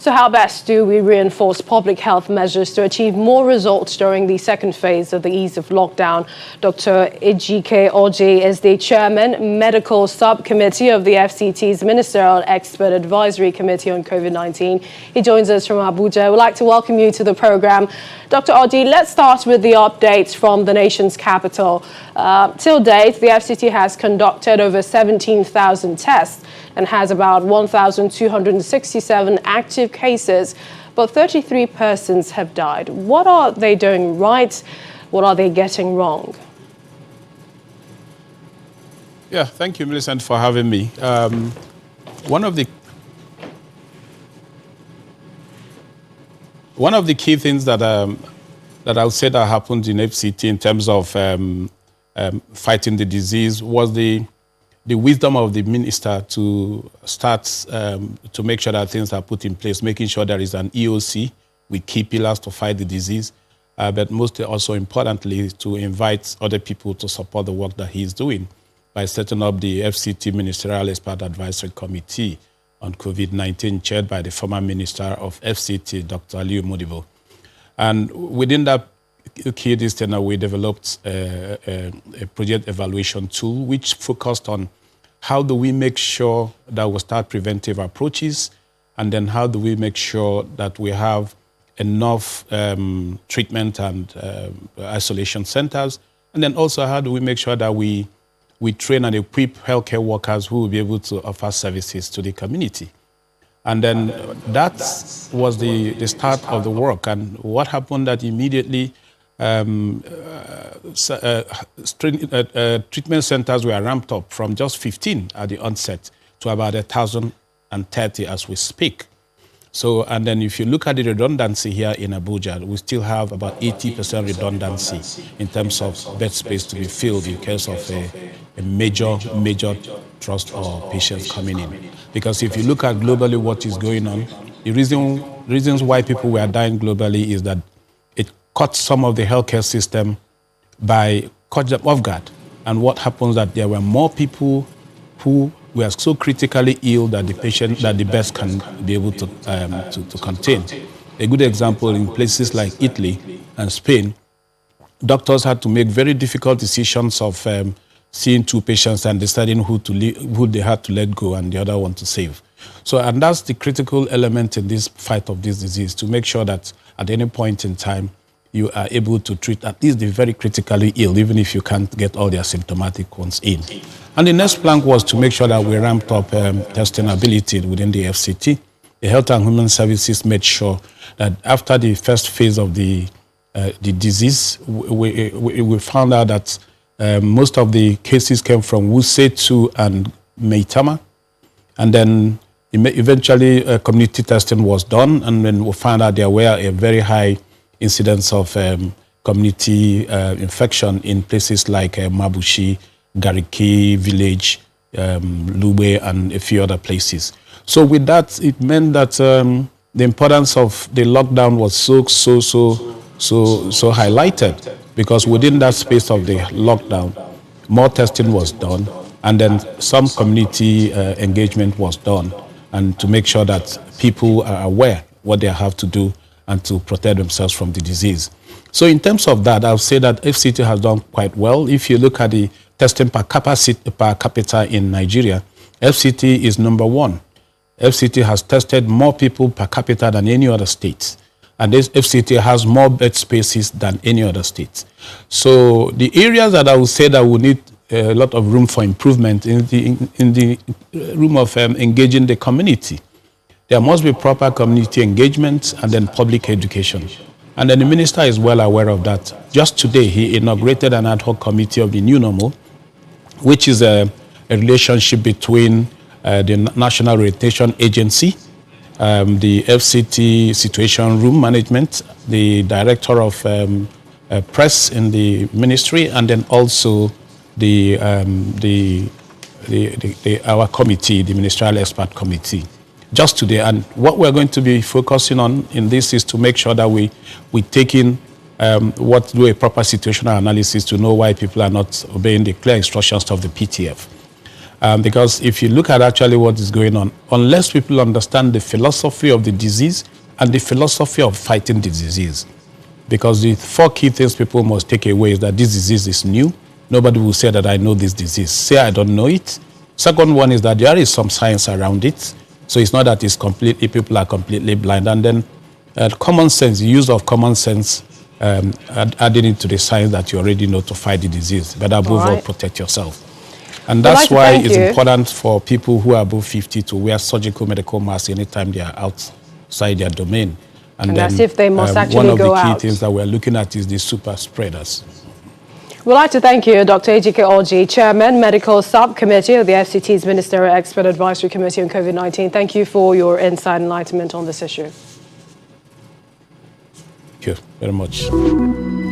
So how best do we reinforce public health measures to achieve more results during the second phase of the ease of lockdown? Dr. Ejike Orji is the chairman, medical subcommittee of the FCT's Ministerial Expert Advisory Committee on COVID-19. He joins us from Abuja. We'd like to welcome you to the program. Dr. Orji, let's start with the updates from the nation's capital. Till date, the FCT has conducted over 17,000 tests and has about 1,267 active cases, but 33 persons have died. What are they doing right? What are they getting wrong? Yeah, thank you, Millicent, for having me. One of the key things that I would say that happened in FCT in terms of fighting the disease was the wisdom of the minister to start to make sure that things are put in place, making sure there is an EOC with key pillars to fight the disease, but most also importantly, to invite other people to support the work that he is doing by setting up the FCT Ministerial Expert Advisory Committee on COVID-19, chaired by the former Minister of FCT, Dr. Aliyu Modibo. And within that key discipline, we developed a project evaluation tool which focused on how do we make sure that we start preventive approaches, and then how do we make sure that we have enough treatment and isolation centers, and then also how do we make sure that we train and equip healthcare workers who will be able to offer services to the community. And then that was the start of the work. And what happened that immediately treatment centers were ramped up from just 15 at the onset to about 1,030 as we speak. So, and then if you look at the redundancy here in Abuja, we still have about 80% redundancy in terms of bed space to be filled in case of a major trust or patients coming in. Because if you look at globally what is going on, the reasons why people were dying globally is that it caught some of the healthcare system by caught them off guard. And what happens that there were more people who were so critically ill that the beds can be able to contain. A good example, in places like Italy and Spain, doctors had to make very difficult decisions of seeing two patients and deciding who they had to let go and the other one to save. So, and that's the critical element in this fight of this disease, to make sure that at any point in time, you are able to treat at least the very critically ill, even if you can't get all the asymptomatic ones in. And the next plank was to make sure that we ramped up testing ability within the FCT. The Health and Human Services made sure that after the first phase of the disease, we found out that most of the cases came from Wuse 2 and Maitama. And then eventually community testing was done, and then we found out there were a very high incidence of community infection in places like Mabushi, Gariki Village, Lube, and a few other places. So with that, it meant that the importance of the lockdown was so highlighted, because within that space of the lockdown, more testing was done, and then some community engagement was done, and to make sure that people are aware what they have to do and to protect themselves from the disease. So in terms of that, I'll say that FCT has done quite well. If you look at the testing per capita in Nigeria, FCT is number one. FCT has tested more people per capita than any other state. And this FCT has more bed spaces than any other state. So the areas that I would say that we need a lot of room for improvement in the room of engaging the community. There must be proper community engagement and then public education. And then the minister is well aware of that. Just today, he inaugurated an ad hoc committee of the new normal, which is a relationship between the National Orientation Agency, the FCT Situation Room Management, the Director of Press in the ministry, and then also our committee, the Ministerial Expert Committee. Just today, and what we're going to be focusing on in this is to make sure that we take in do a proper situational analysis to know why people are not obeying the clear instructions of the PTF. Because if you look at actually what is going on, unless people understand the philosophy of the disease and the philosophy of fighting the disease, because the 4 key things people must take away is that this disease is new. Nobody will say that I know this disease. Say I don't know it. Second one is that there is some science around it. So it's not that it's completely, people are completely blind. And then common sense, the use of common sense, adding into the science that you already know to fight the disease. But above all, protect yourself. And that's why it's important for people who are above 50 to wear surgical medical masks anytime they are outside their domain. And that's if they must actually go out. One of the key out. things that we're looking at is the super spreaders. We'd like to thank you, Dr. Ejike Orji, Chairman, Medical Subcommittee of the FCT's Ministerial Expert Advisory Committee on COVID-19. Thank you for your insight and enlightenment on this issue. Thank you very much.